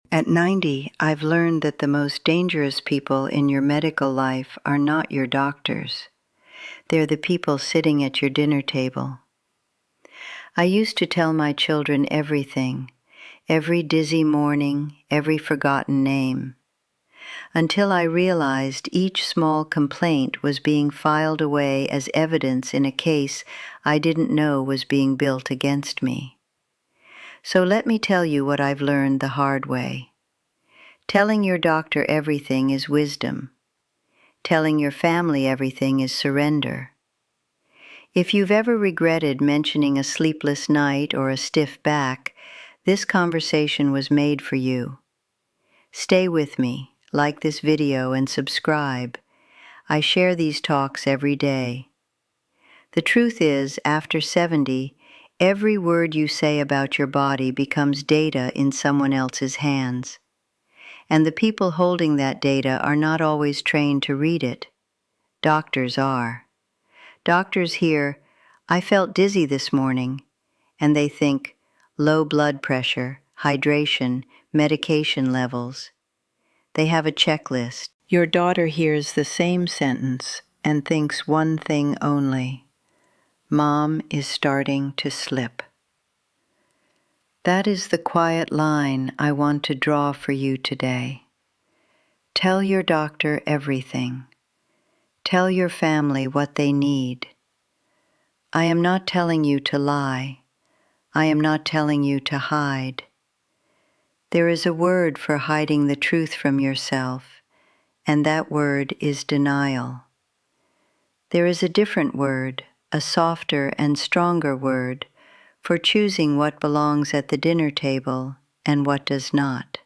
At 90, I've learned that the most dangerous people in your medical life are not your doctors. They're the people sitting at your dinner table. I used to tell my children everything, every dizzy morning, every forgotten name, until I realized each small complaint was being filed away as evidence in a case I didn't know was being built against me. So let me tell you what I've learned the hard way. Telling your doctor everything is wisdom. Telling your family everything is surrender. If you've ever regretted mentioning a sleepless night or a stiff back, this conversation was made for you. Stay with me, like this video and subscribe. I share these talks every day. The truth is, after 70, every word you say about your body becomes data in someone else's hands. And the people holding that data are not always trained to read it. Doctors are. Doctors hear, "I felt dizzy this morning," and they think, low blood pressure, hydration, medication levels. They have a checklist. Your daughter hears the same sentence and thinks one thing only: Mom is starting to slip. That is the quiet line I want to draw for you today. Tell your doctor everything. Tell your family what they need. I am not telling you to lie. I am not telling you to hide. There is a word for hiding the truth from yourself, and that word is denial. There is a different word, a softer and stronger word, for choosing what belongs at the dinner table and what does not.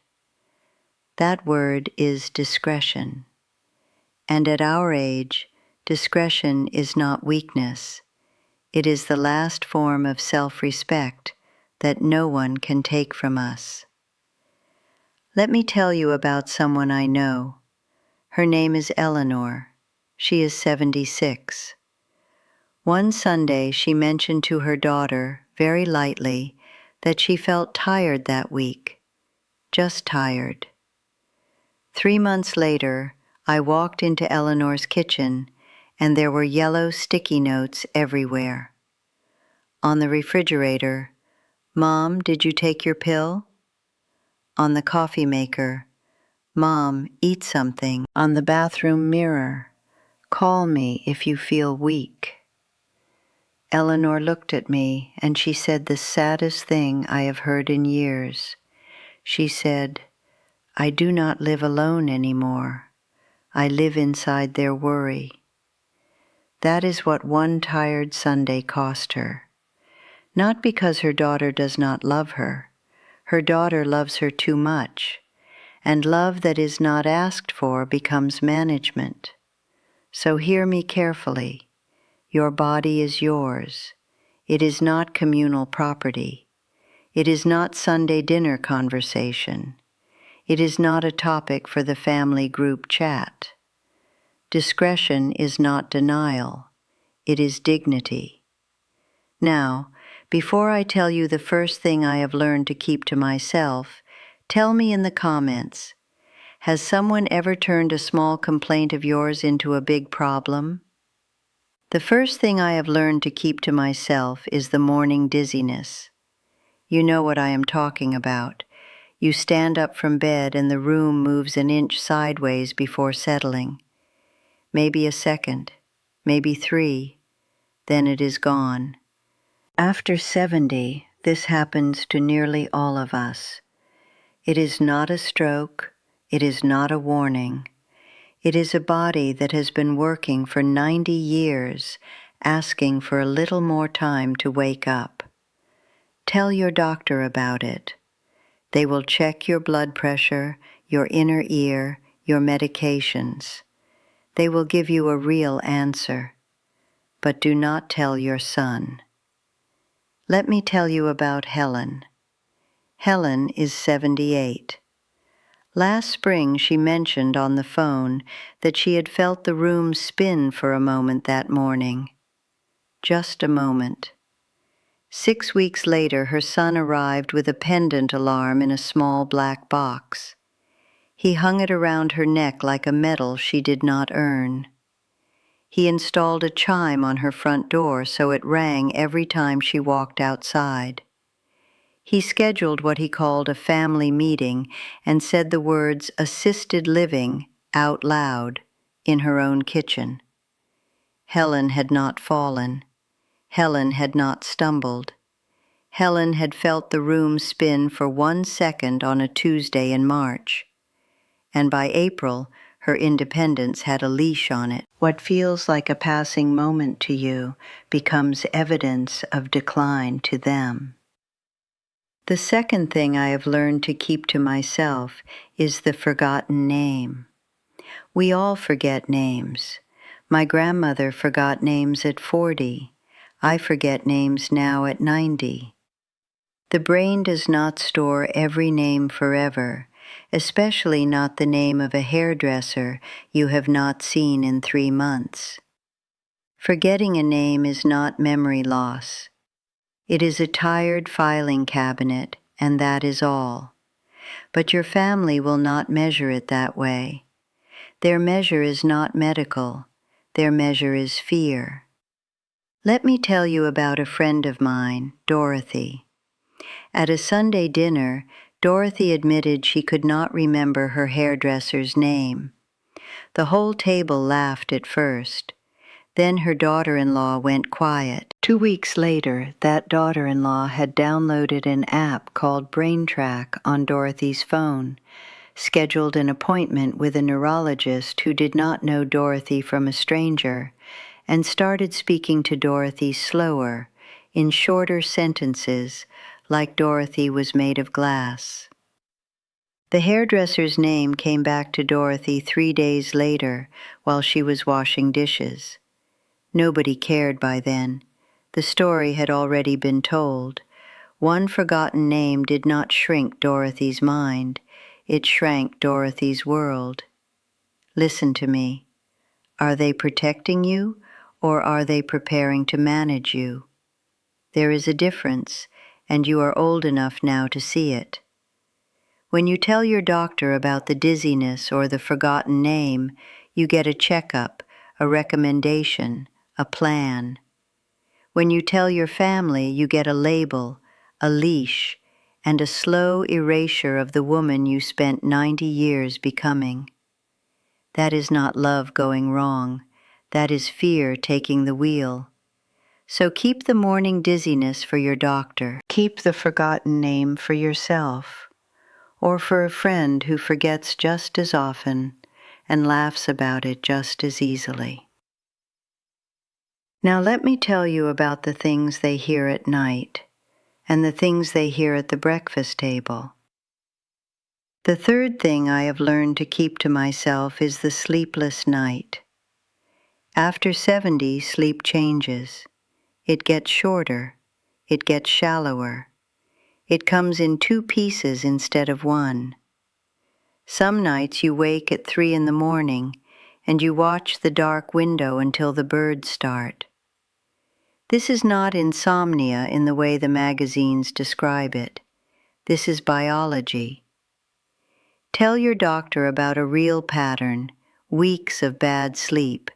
That word is discretion. And at our age, discretion is not weakness. It is the last form of self-respect that no one can take from us. Let me tell you about someone I know. Her name is Eleanor. She is 76. One Sunday she mentioned to her daughter, very lightly, that she felt tired that week. Just tired. 3 months later, I walked into Eleanor's kitchen, and there were yellow sticky notes everywhere. On the refrigerator, "Mom, did you take your pill?" On the coffee maker, "Mom, eat something." On the bathroom mirror, "Call me if you feel weak." Eleanor looked at me, and she said the saddest thing I have heard in years. She said, "I do not live alone anymore. I live inside their worry." That is what one tired Sunday cost her. Not because her daughter does not love her. Her daughter loves her too much, and love that is not asked for becomes management. So hear me carefully. Your body is yours. It is not communal property. It is not Sunday dinner conversation. It is not a topic for the family group chat. Discretion is not denial. It is dignity. Now, before I tell you the first thing I have learned to keep to myself, tell me in the comments, has someone ever turned a small complaint of yours into a big problem? The first thing I have learned to keep to myself is the morning dizziness. You know what I am talking about. You stand up from bed and the room moves an inch sideways before settling. Maybe a second, maybe 3, then it is gone. After 70, this happens to nearly all of us. It is not a stroke, it is not a warning. It is a body that has been working for 90 years, asking for a little more time to wake up. Tell your doctor about it. They will check your blood pressure, your inner ear, your medications. They will give you a real answer. But do not tell your son. Let me tell you about Helen. Helen is 78. Last spring she mentioned on the phone that she had felt the room spin for a moment that morning. Just a moment. 6 weeks later, her son arrived with a pendant alarm in a small black box. He hung it around her neck like a medal she did not earn. He installed a chime on her front door so it rang every time she walked outside. He scheduled what he called a family meeting and said the words "assisted living" out loud in her own kitchen. Helen had not fallen. Helen had not stumbled. Helen had felt the room spin for 1 second on a Tuesday in March, and by April, her independence had a leash on it. What feels like a passing moment to you becomes evidence of decline to them. The second thing I have learned to keep to myself is the forgotten name. We all forget names. My grandmother forgot names at 40. I forget names now at 90. The brain does not store every name forever, especially not the name of a hairdresser you have not seen in 3 months. Forgetting a name is not memory loss. It is a tired filing cabinet, and that is all. But your family will not measure it that way. Their measure is not medical. Their measure is fear. Let me tell you about a friend of mine, Dorothy. At a Sunday dinner, Dorothy admitted she could not remember her hairdresser's name. The whole table laughed at first. Then her daughter-in-law went quiet. 2 weeks later, that daughter-in-law had downloaded an app called BrainTrack on Dorothy's phone, scheduled an appointment with a neurologist who did not know Dorothy from a stranger, and started speaking to Dorothy slower, in shorter sentences, like Dorothy was made of glass. The hairdresser's name came back to Dorothy 3 days later while she was washing dishes. Nobody cared by then. The story had already been told. One forgotten name did not shrink Dorothy's mind. It shrank Dorothy's world. Listen to me. Are they protecting you, or are they preparing to manage you? There is a difference, and you are old enough now to see it. When you tell your doctor about the dizziness or the forgotten name, you get a checkup, a recommendation, a plan. When you tell your family, you get a label, a leash, and a slow erasure of the woman you spent 90 years becoming. That is not love going wrong. That is fear taking the wheel. So keep the morning dizziness for your doctor. Keep the forgotten name for yourself, or for a friend who forgets just as often and laughs about it just as easily. Now let me tell you about the things they hear at night, and the things they hear at the breakfast table. The third thing I have learned to keep to myself is the sleepless night. After 70, sleep changes. It gets shorter. It gets shallower. It comes in 2 pieces instead of 1. Some nights you wake at 3 in the morning, and you watch the dark window until the birds start. This is not insomnia in the way the magazines describe it. This is biology. Tell your doctor about a real pattern, weeks of bad sleep,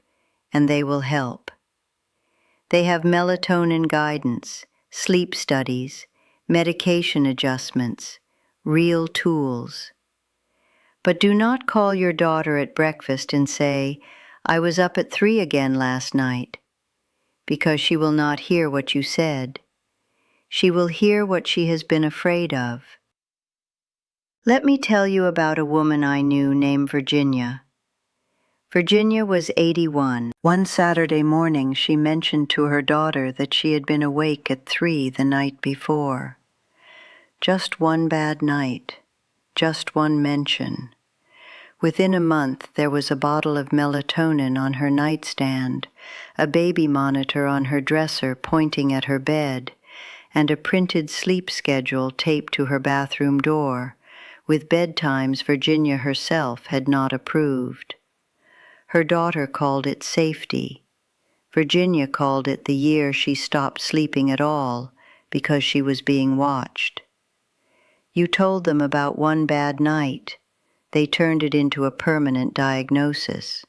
and they will help. They have melatonin guidance, sleep studies, medication adjustments, real tools. But do not call your daughter at breakfast and say, "I was up at 3 again last night," because she will not hear what you said. She will hear what she has been afraid of. Let me tell you about a woman I knew named Virginia. Virginia was 81. One Saturday morning, she mentioned to her daughter that she had been awake at 3 the night before. Just one bad night, just one mention. Within a month, there was a bottle of melatonin on her nightstand, a baby monitor on her dresser pointing at her bed, and a printed sleep schedule taped to her bathroom door, with bedtimes Virginia herself had not approved. Her daughter called it safety. Virginia called it the year she stopped sleeping at all, because she was being watched. You told them about one bad night. They turned it into a permanent diagnosis.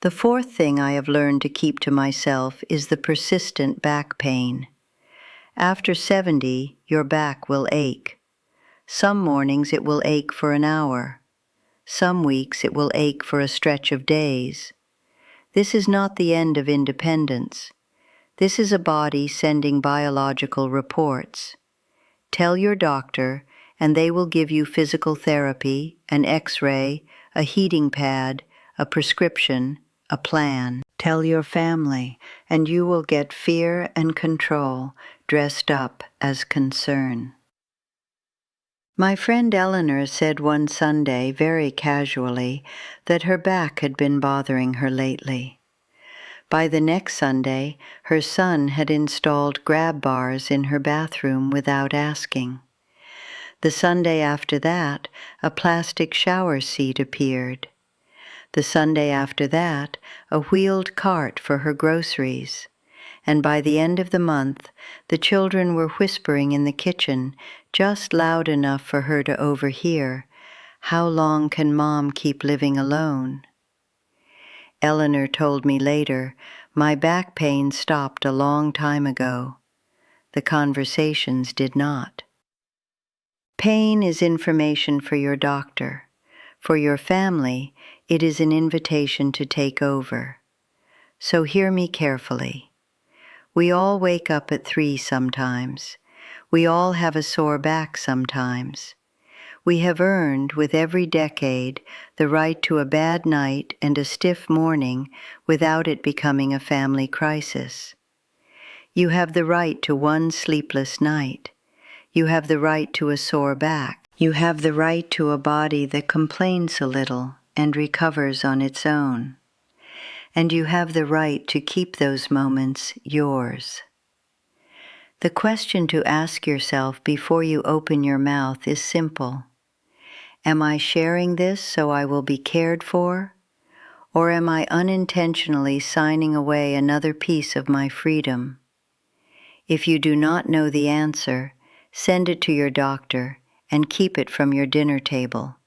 The fourth thing I have learned to keep to myself is the persistent back pain. After 70, your back will ache. Some mornings it will ache for an hour. Some weeks it will ache for a stretch of days. This is not the end of independence. This is a body sending biological reports. Tell your doctor, and they will give you physical therapy, an X-ray, a heating pad, a prescription, a plan. Tell your family, and you will get fear and control dressed up as concern. My friend Eleanor said one Sunday, very casually, that her back had been bothering her lately. By the next Sunday, her son had installed grab bars in her bathroom without asking. The Sunday after that, a plastic shower seat appeared. The Sunday after that, a wheeled cart for her groceries. And by the end of the month, the children were whispering in the kitchen, just loud enough for her to overhear, "How long can Mom keep living alone?" Eleanor told me later, "My back pain stopped a long time ago." The conversations did not. Pain is information for your doctor. For your family, it is an invitation to take over. So hear me carefully. We all wake up at 3 sometimes. We all have a sore back sometimes. We have earned, with every decade, the right to a bad night and a stiff morning without it becoming a family crisis. You have the right to one sleepless night. You have the right to a sore back. You have the right to a body that complains a little and recovers on its own. And you have the right to keep those moments yours. The question to ask yourself before you open your mouth is simple. Am I sharing this so I will be cared for? Or am I unintentionally signing away another piece of my freedom? If you do not know the answer, send it to your doctor and keep it from your dinner table.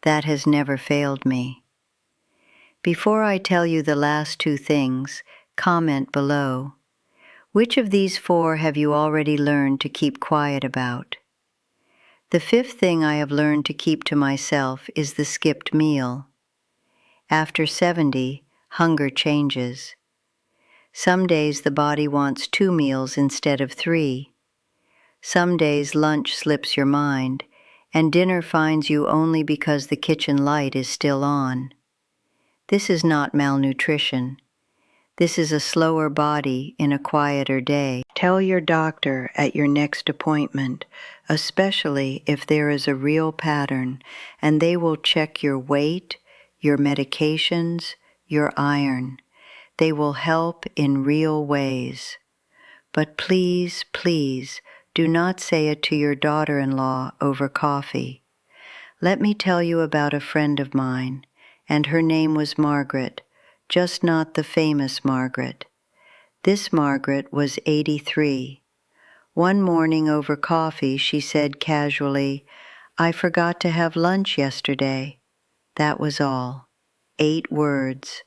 That has never failed me. Before I tell you the last 2 things, comment below. Which of these 4 have you already learned to keep quiet about? The 5th thing I have learned to keep to myself is the skipped meal. After 70, hunger changes. Some days the body wants 2 meals instead of 3. Some days lunch slips your mind, and dinner finds you only because the kitchen light is still on. This is not malnutrition. This is a slower body in a quieter day. Tell your doctor at your next appointment, especially if there is a real pattern, and they will check your weight, your medications, your iron. They will help in real ways. But please, please, do not say it to your daughter-in-law over coffee. Let me tell you about a friend of mine, and her name was Margaret, just not the famous Margaret. This Margaret was 83. One morning over coffee she said casually, "I forgot to have lunch yesterday." That was all. 8 words.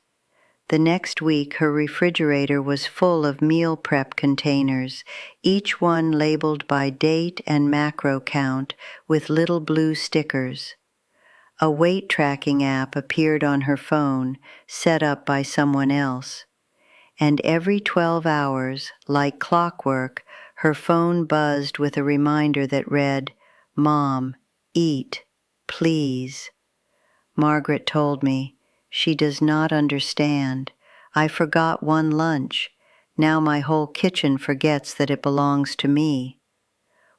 The next week her refrigerator was full of meal prep containers, each one labeled by date and macro count with little blue stickers. A weight tracking app appeared on her phone, set up by someone else. And every 12 hours, like clockwork, her phone buzzed with a reminder that read, "Mom, eat, please." Margaret told me, "She does not understand. I forgot one lunch. Now my whole kitchen forgets that it belongs to me."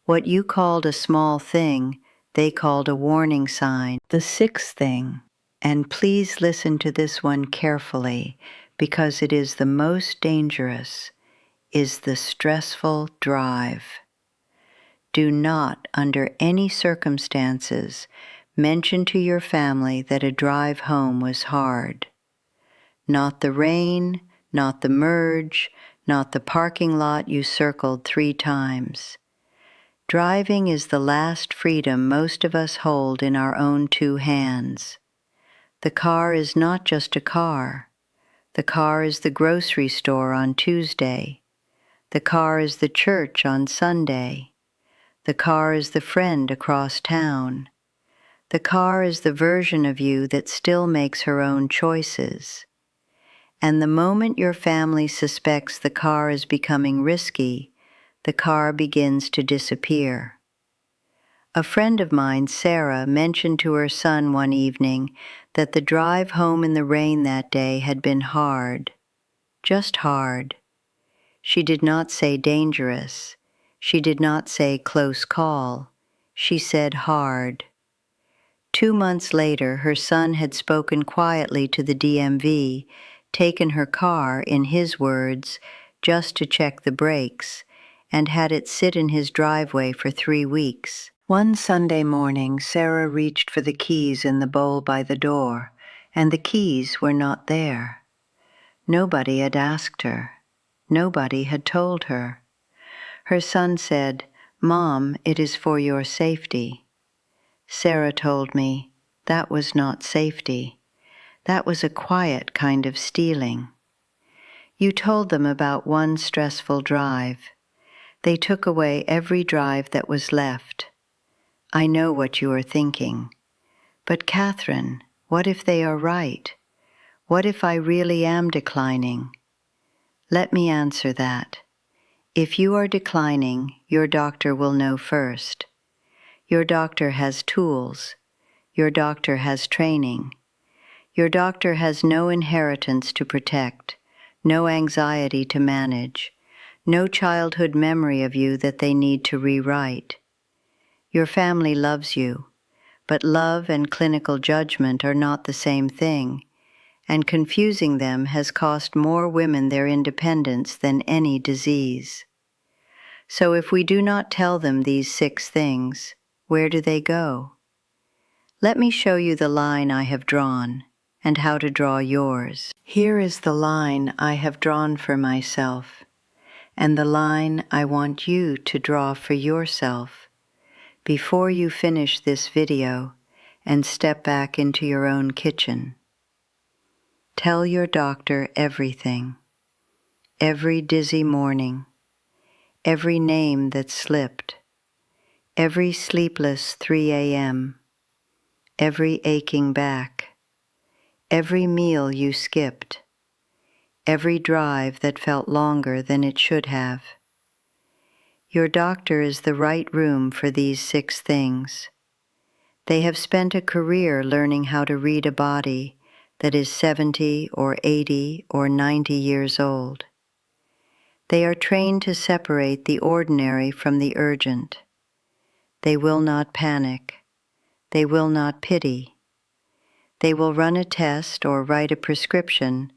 What you called a small thing, they called a warning sign. The 6th thing, and please listen to this one carefully because it is the most dangerous, is the stressful drive. Do not, under any circumstances, mention to your family that a drive home was hard. Not the rain, not the merge, not the parking lot you circled 3 times. Driving is the last freedom most of us hold in our own 2 hands. The car is not just a car. The car is the grocery store on Tuesday. The car is the church on Sunday. The car is the friend across town. The car is the version of you that still makes her own choices. And the moment your family suspects the car is becoming risky, the car begins to disappear. A friend of mine, Sarah, mentioned to her son one evening that the drive home in the rain that day had been hard, just hard. She did not say dangerous. She did not say close call. She said hard. 2 months later, her son had spoken quietly to the DMV, taken her car, in his words, just to check the brakes, and had it sit in his driveway for 3 weeks. One Sunday morning, Sarah reached for the keys in the bowl by the door, and the keys were not there. Nobody had asked her. Nobody had told her. Her son said, "Mom, it is for your safety." Sarah told me, that was not safety. That was a quiet kind of stealing. You told them about one stressful drive. They took away every drive that was left. I know what you are thinking. But Catherine, what if they are right? What if I really am declining? Let me answer that. If you are declining, your doctor will know first. Your doctor has tools. Your doctor has training. Your doctor has no inheritance to protect, no anxiety to manage, no childhood memory of you that they need to rewrite. Your family loves you, but love and clinical judgment are not the same thing, and confusing them has cost more women their independence than any disease. So if we do not tell them these 6 things, where do they go? Let me show you the line I have drawn, and how to draw yours. Here is the line I have drawn for myself, and the line I want you to draw for yourself before you finish this video and step back into your own kitchen. Tell your doctor everything, every dizzy morning, every name that slipped, every sleepless 3 a.m., every aching back, every meal you skipped, every drive that felt longer than it should have. Your doctor is the right room for these 6 things. They have spent a career learning how to read a body that is 70 or 80 or 90 years old. They are trained to separate the ordinary from the urgent. They will not panic. They will not pity. They will run a test or write a prescription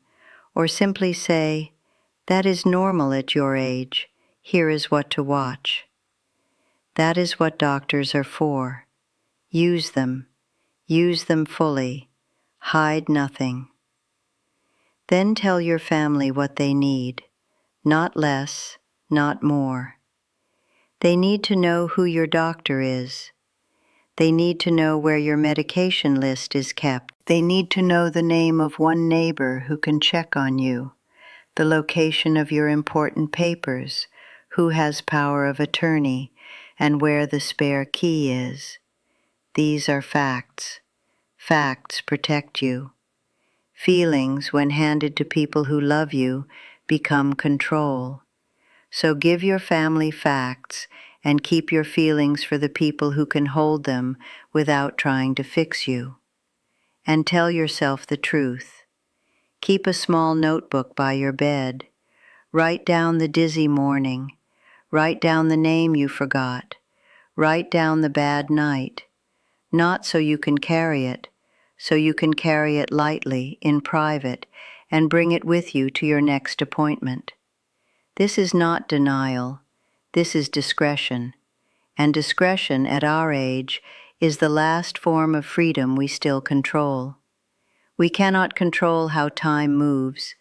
or simply say, "That is normal at your age. Here is what to watch." That is what doctors are for. Use them. Use them fully. Hide nothing. Then tell your family what they need. Not less, not more. They need to know who your doctor is. They need to know where your medication list is kept. They need to know the name of one neighbor who can check on you, the location of your important papers, who has power of attorney, and where the spare key is. These are facts. Facts protect you. Feelings, when handed to people who love you, become control. So give your family facts and keep your feelings for the people who can hold them without trying to fix you. And tell yourself the truth. Keep a small notebook by your bed. Write down the dizzy morning. Write down the name you forgot. Write down the bad night. Not so you can carry it, so you can carry it lightly, in private, and bring it with you to your next appointment. This is not denial. This is discretion. And discretion, at our age, is the last form of freedom we still control. We cannot control how time moves.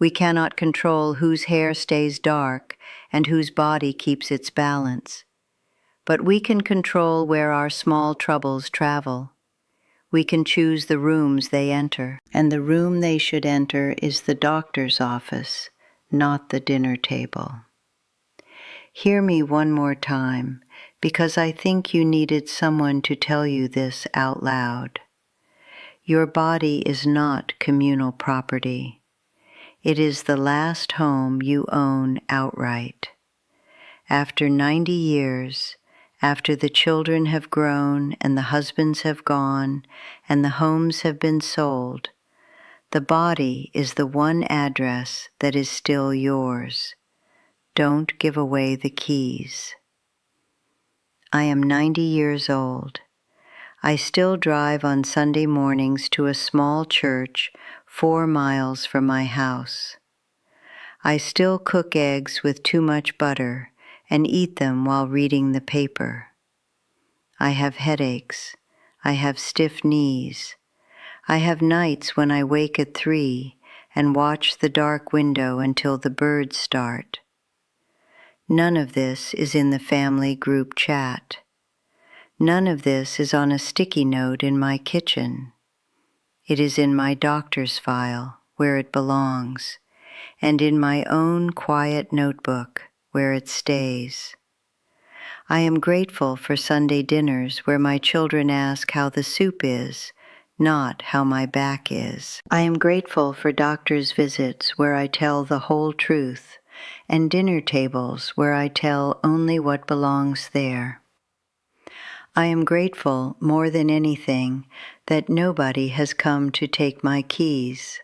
We cannot control whose hair stays dark and whose body keeps its balance. But we can control where our small troubles travel. We can choose the rooms they enter, and the room they should enter is the doctor's office, not the dinner table. Hear me one more time, because I think you needed someone to tell you this out loud. Your body is not communal property. It is the last home you own outright. After 90 years, after the children have grown and the husbands have gone and the homes have been sold, the body is the one address that is still yours. Don't give away the keys. I am 90 years old. I still drive on Sunday mornings to a small church 4 miles from my house. I still cook eggs with too much butter and eat them while reading the paper. I have headaches. I have stiff knees. I have nights when I wake at 3 and watch the dark window until the birds start. None of this is in the family group chat. None of this is on a sticky note in my kitchen. It is in my doctor's file, where it belongs, and in my own quiet notebook, where it stays. I am grateful for Sunday dinners where my children ask how the soup is, not how my back is. I am grateful for doctor's visits where I tell the whole truth, and dinner tables where I tell only what belongs there. I am grateful, more than anything, that nobody has come to take my keys.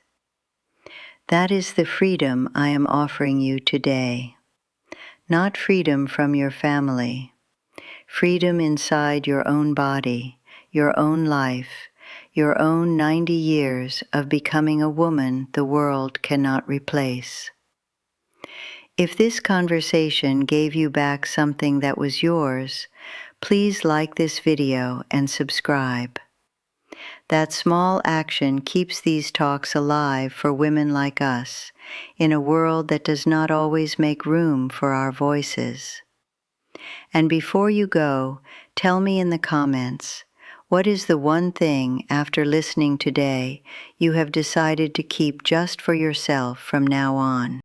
That is the freedom I am offering you today. Not freedom from your family. Freedom inside your own body, your own life, your own 90 years of becoming a woman the world cannot replace. If this conversation gave you back something that was yours, please like this video and subscribe. That small action keeps these talks alive for women like us, in a world that does not always make room for our voices. And before you go, tell me in the comments, what is the one thing after listening today you have decided to keep just for yourself from now on?